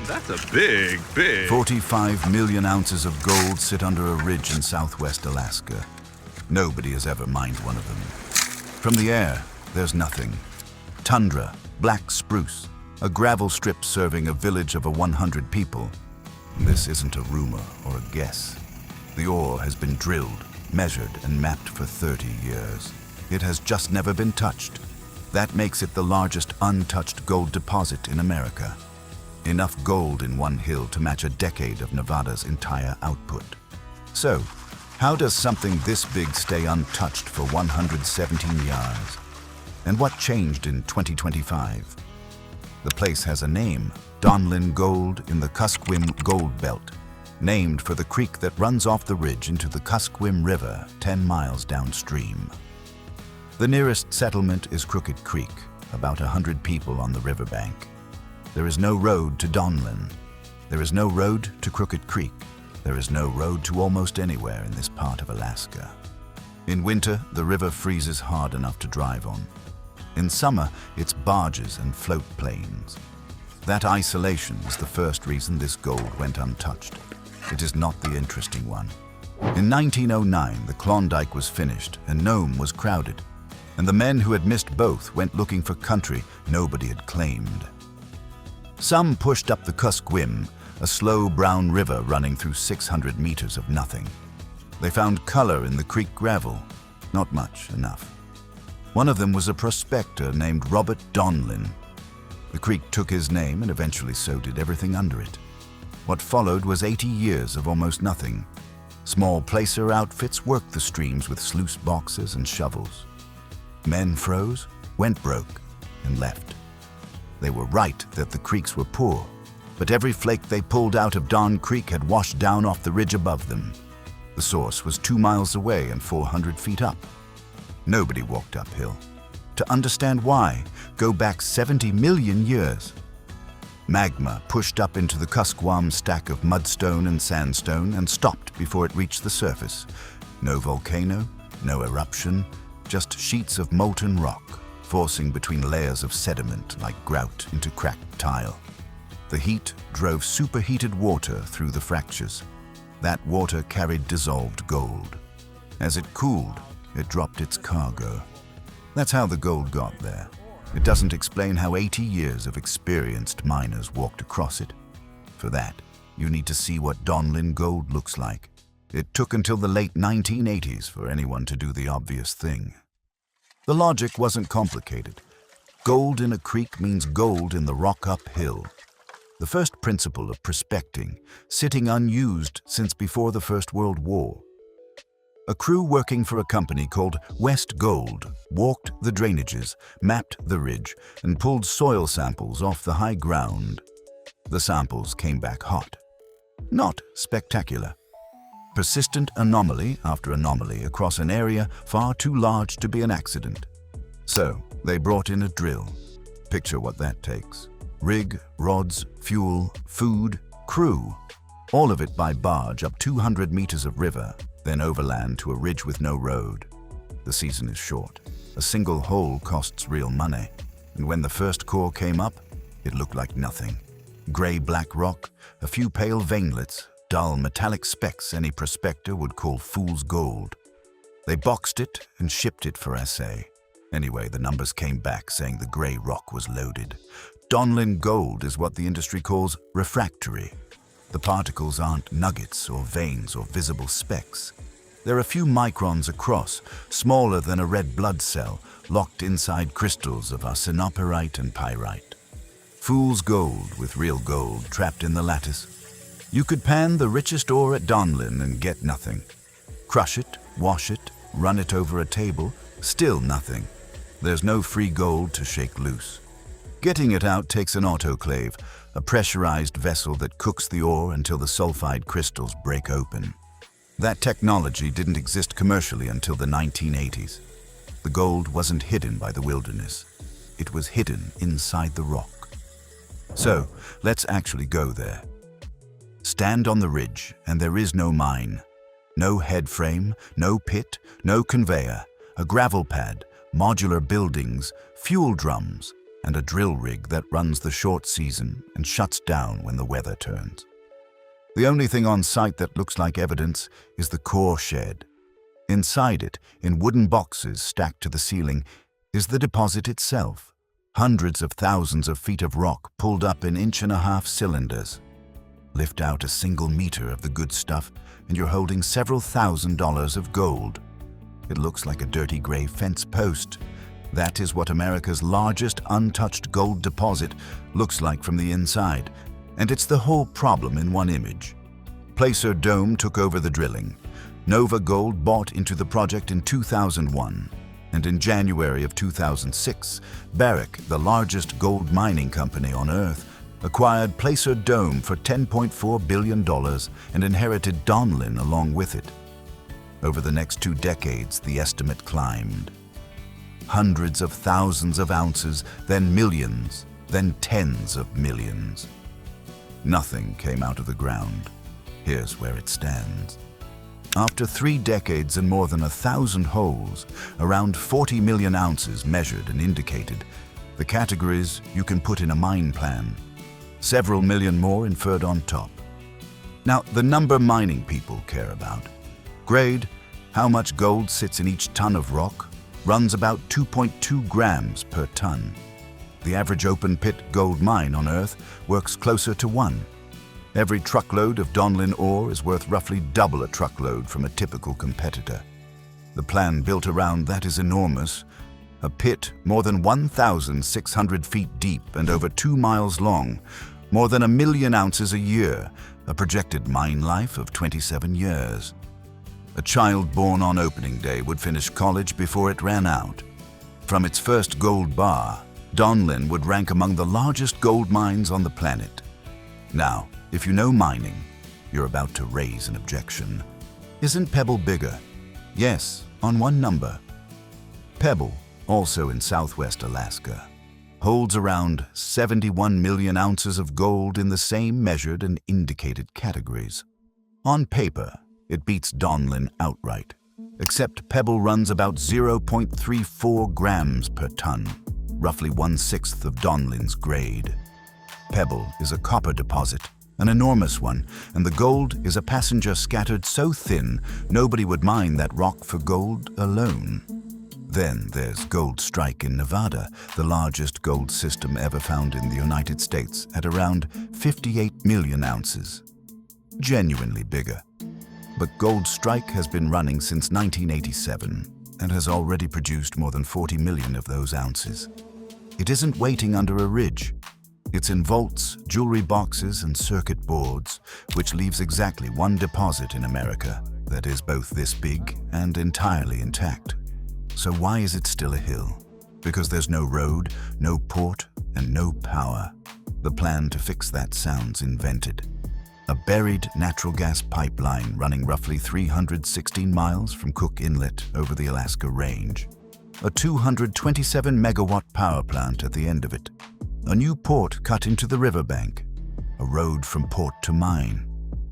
That's a big. 45 million ounces of gold sit under a ridge in southwest Alaska. Nobody has ever mined one of them. From the air, there's nothing. Tundra, black spruce, a gravel strip serving a village of 100 people. This isn't a rumor or a guess. The ore has been drilled, measured, and mapped for 30 years. It has just never been touched. That makes it the largest untouched gold deposit in America. Enough gold in one hill to match a decade of Nevada's entire output. So, how does something this big stay untouched for 117 years? And what changed in 2025? The place has a name, Donlin Gold in the Kuskokwim Gold Belt, named for the creek that runs off the ridge into the Kuskokwim River 10 miles downstream. The nearest settlement is Crooked Creek, about 100 people on the riverbank. There is no road to Donlin. There is no road to Crooked Creek. There is no road to almost anywhere in this part of Alaska. In winter, the river freezes hard enough to drive on. In summer, it's barges and float planes. That isolation is the first reason this gold went untouched. It is not the interesting one. In 1909, the Klondike was finished and Nome was crowded, and the men who had missed both went looking for country nobody had claimed. Some pushed up the Kuskokwim, a slow brown river running through 600 meters of nothing. They found color in the creek gravel, not much, enough. One of them was a prospector named Robert Donlin. The creek took his name and eventually so did everything under it. What followed was 80 years of almost nothing. Small placer outfits worked the streams with sluice boxes and shovels. Men froze, went broke, and left. They were right that the creeks were poor, but every flake they pulled out of Don Creek had washed down off the ridge above them. The source was 2 miles away and 400 feet up. Nobody walked uphill. To understand why, go back 70 million years. Magma pushed up into the Kuskokwim stack of mudstone and sandstone and stopped before it reached the surface. No volcano, no eruption, just sheets of molten rock, forcing between layers of sediment like grout into cracked tile. The heat drove superheated water through the fractures. That water carried dissolved gold. As it cooled, it dropped its cargo. That's how the gold got there. It doesn't explain how 80 years of experienced miners walked across it. For that, you need to see what Donlin Gold looks like. It took until the late 1980s for anyone to do the obvious thing. The logic wasn't complicated. Gold in a creek means gold in the rock uphill. The first principle of prospecting, sitting unused since before the First World War. A crew working for a company called West Gold walked the drainages, mapped the ridge, and pulled soil samples off the high ground. The samples came back hot. Not spectacular. Persistent anomaly after anomaly across an area far too large to be an accident. So they brought in a drill. Picture what that takes. Rig, rods, fuel, food, crew. All of it by barge up 200 meters of river, then overland to a ridge with no road. The season is short. A single hole costs real money. And when the first core came up, it looked like nothing. Gray-black rock, a few pale veinlets, dull metallic specks any prospector would call fool's gold. They boxed it and shipped it for assay. Anyway, the numbers came back saying the gray rock was loaded. Donlin Gold is what the industry calls refractory. The particles aren't nuggets or veins or visible specks. They're a few microns across, smaller than a red blood cell, locked inside crystals of arsenopyrite and pyrite. Fool's gold with real gold trapped in the lattice. You could pan the richest ore at Donlin and get nothing. Crush it, wash it, run it over a table, still nothing. There's no free gold to shake loose. Getting it out takes an autoclave, a pressurized vessel that cooks the ore until the sulfide crystals break open. That technology didn't exist commercially until the 1980s. The gold wasn't hidden by the wilderness. It was hidden inside the rock. So, let's actually go there. Stand on the ridge, and there is no mine. No head frame, no pit, no conveyor, a gravel pad, modular buildings, fuel drums, and a drill rig that runs the short season and shuts down when the weather turns. The only thing on site that looks like evidence is the core shed. Inside it, in wooden boxes stacked to the ceiling, is the deposit itself. Hundreds of thousands of feet of rock pulled up in 1.5-inch cylinders. Lift out a single meter of the good stuff and you're holding several $1,000s of gold. It looks like a dirty gray fence post. That is what America's largest untouched gold deposit looks like from the inside, and it's the whole problem in one image. Placer Dome took over the drilling. Novagold bought into the project in 2001, and in January of 2006, Barrick, the largest gold mining company on Earth, acquired Placer Dome for $10.4 billion and inherited Donlin along with it. Over the next 2 decades, the estimate climbed. Hundreds of thousands of ounces, then millions, then tens of millions. Nothing came out of the ground. Here's where it stands. After 3 decades and more than 1,000 holes, around 40 million ounces measured and indicated, the categories you can put in a mine plan. Several million more inferred on top. Now, the number mining people care about. Grade, how much gold sits in each ton of rock, runs about 2.2 grams per ton. The average open-pit gold mine on Earth works closer to 1. Every truckload of Donlin ore is worth roughly double a truckload from a typical competitor. The plan built around that is enormous. A pit more than 1,600 feet deep and over 2 miles long, more than 1 million ounces a year, a projected mine life of 27 years. A child born on opening day would finish college before it ran out. From its first gold bar, Donlin would rank among the largest gold mines on the planet. Now, if you know mining, you're about to raise an objection. Isn't Pebble bigger? Yes, on one number. Pebble, also in southwest Alaska, holds around 71 million ounces of gold in the same measured and indicated categories. On paper, it beats Donlin outright, except Pebble runs about 0.34 grams per ton, roughly 1/6 of Donlin's grade. Pebble is a copper deposit, an enormous one, and the gold is a passenger scattered so thin nobody would mine that rock for gold alone. Then there's Gold Strike in Nevada, the largest gold system ever found in the United States at around 58 million ounces. Genuinely bigger. But Gold Strike has been running since 1987 and has already produced more than 40 million of those ounces. It isn't waiting under a ridge. It's in vaults, jewelry boxes, and circuit boards, which leaves exactly one deposit in America that is both this big and entirely intact. So why is it still a hill? Because there's no road, no port, and no power. The plan to fix that sounds invented. A buried natural gas pipeline running roughly 316 miles from Cook Inlet over the Alaska Range. A 227 megawatt power plant at the end of it. A new port cut into the riverbank. A road from port to mine.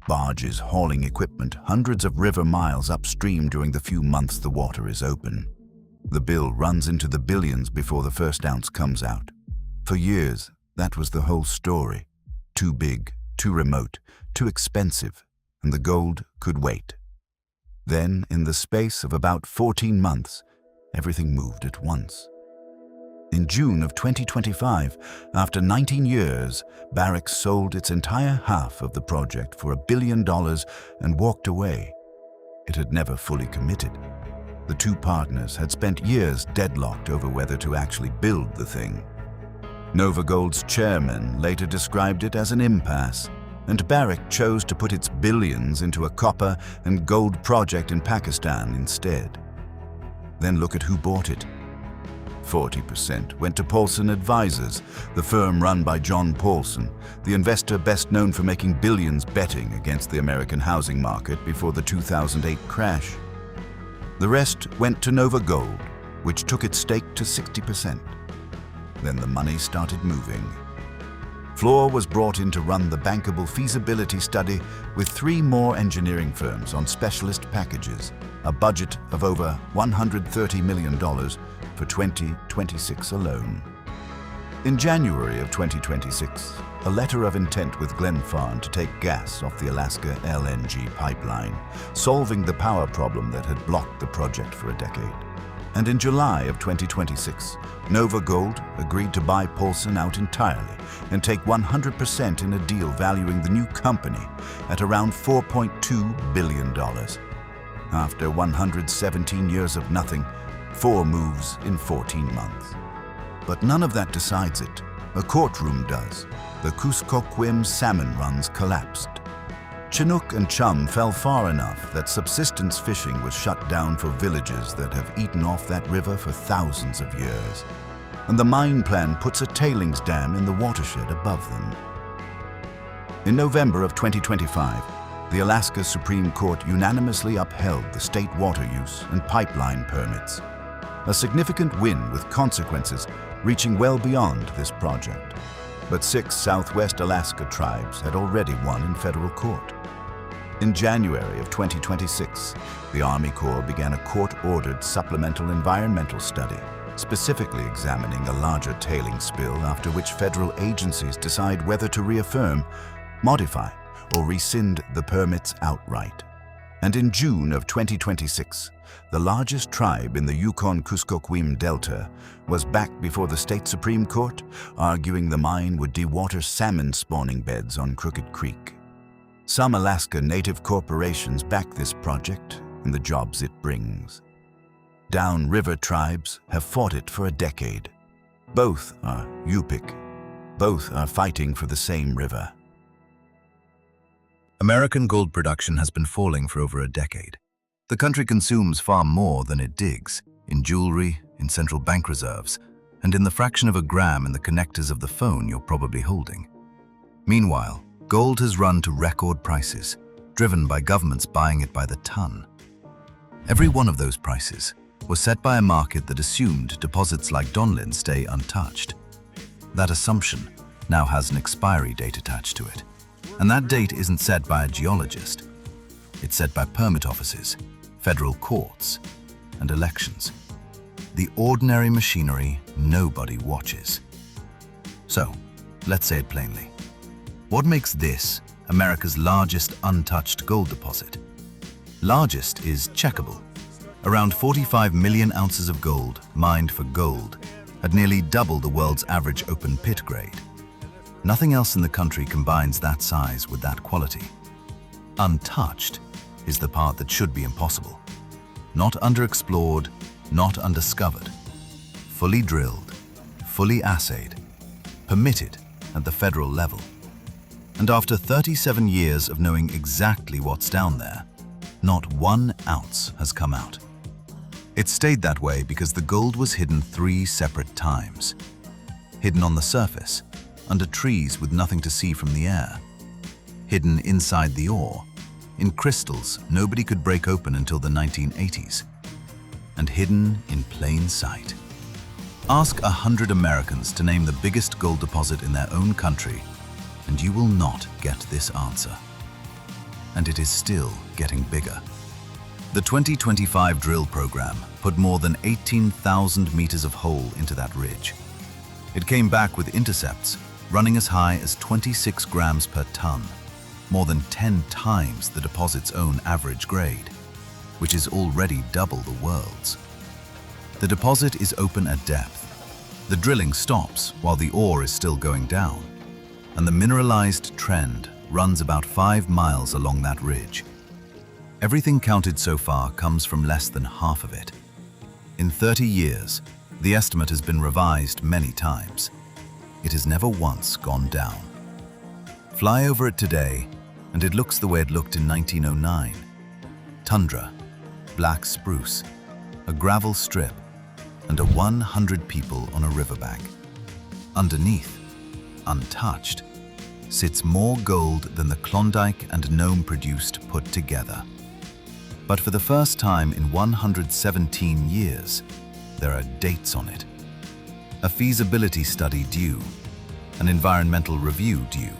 Barges hauling equipment hundreds of river miles upstream during the few months the water is open. The bill runs into the billions before the first ounce comes out. For years, that was the whole story. Too big, too remote, too expensive, and the gold could wait. Then, in the space of about 14 months, everything moved at once. In June of 2025, after 19 years, Barrick sold its entire half of the project for $1 billion and walked away. It had never fully committed. The two partners had spent years deadlocked over whether to actually build the thing. Novagold's chairman later described it as an impasse, and Barrick chose to put its billions into a copper and gold project in Pakistan instead. Then look at who bought it. 40% went to Paulson Advisors, the firm run by John Paulson, the investor best known for making billions betting against the American housing market before the 2008 crash. The rest went to Novagold, which took its stake to 60%. Then the money started moving. Fluor was brought in to run the bankable feasibility study with 3 more engineering firms on specialist packages, a budget of over $130 million for 2026 alone. In January of 2026, a letter of intent with Glenfarne to take gas off the Alaska LNG pipeline, solving the power problem that had blocked the project for a decade. And in July of 2026, Novagold agreed to buy Paulson out entirely and take 100% in a deal valuing the new company at around $4.2 billion. After 117 years of nothing, 4 moves in 14 months. But none of that decides it. A courtroom does. The Kuskokwim salmon runs collapsed. Chinook and Chum fell far enough that subsistence fishing was shut down for villages that have eaten off that river for thousands of years. And the mine plan puts a tailings dam in the watershed above them. In November of 2025, the Alaska Supreme Court unanimously upheld the state water use and pipeline permits. A significant win with consequences reaching well beyond this project. But 6 Southwest Alaska tribes had already won in federal court. In January of 2026, the Army Corps began a court-ordered supplemental environmental study, specifically examining a larger tailings spill, after which federal agencies decide whether to reaffirm, modify, or rescind the permits outright. And in June of 2026, the largest tribe in the Yukon-Kuskokwim Delta was back before the state Supreme Court, arguing the mine would dewater salmon spawning beds on Crooked Creek. Some Alaska Native corporations back this project and the jobs it brings. Downriver tribes have fought it for a decade. Both are Yupik. Both are fighting for the same river. American gold production has been falling for over a decade. The country consumes far more than it digs, in jewelry, in central bank reserves, and in the fraction of a gram in the connectors of the phone you're probably holding. Meanwhile, gold has run to record prices, driven by governments buying it by the ton. Every one of those prices was set by a market that assumed deposits like Donlin stay untouched. That assumption now has an expiry date attached to it. And that date isn't set by a geologist. It's set by permit offices, federal courts, and elections. The ordinary machinery nobody watches. So, let's say it plainly. What makes this America's largest untouched gold deposit? Largest is Shakeup, around 45 million ounces of gold mined for gold, at nearly double the world's average open pit grade. Nothing else in the country combines that size with that quality. Untouched is the part that should be impossible. Not underexplored, not undiscovered. Fully drilled, fully assayed, permitted at the federal level. And after 37 years of knowing exactly what's down there, not 1 ounce has come out. It stayed that way because the gold was hidden 3 separate times. Hidden on the surface, under trees with nothing to see from the air. Hidden inside the ore, in crystals nobody could break open until the 1980s. And hidden in plain sight. Ask 100 Americans to name the biggest gold deposit in their own country, and you will not get this answer. And it is still getting bigger. The 2025 drill program put more than 18,000 meters of hole into that ridge. It came back with intercepts running as high as 26 grams per ton, more than 10 times the deposit's own average grade, which is already double the world's. The deposit is open at depth. The drilling stops while the ore is still going down, and the mineralized trend runs about 5 miles along that ridge. Everything counted so far comes from less than half of it. In 30 years, the estimate has been revised many times. It has never once gone down. Fly over it today, and it looks the way it looked in 1909. Tundra, black spruce, a gravel strip, and 100 people on a riverbank. Underneath, untouched, sits more gold than the Klondike and Nome produced put together. But for the first time in 117 years, there are dates on it. A feasibility study due, an environmental review due,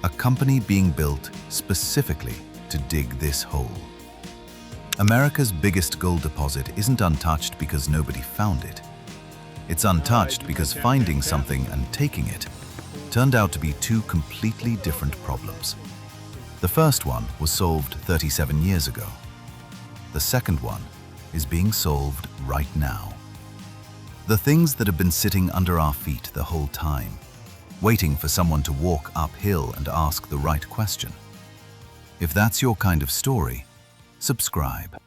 a company being built specifically to dig this hole. America's biggest gold deposit isn't untouched because nobody found it. It's untouched because finding something and taking it turned out to be two completely different problems. The first one was solved 37 years ago. The second one is being solved right now. The things that have been sitting under our feet the whole time, waiting for someone to walk uphill and ask the right question. If that's your kind of story, subscribe.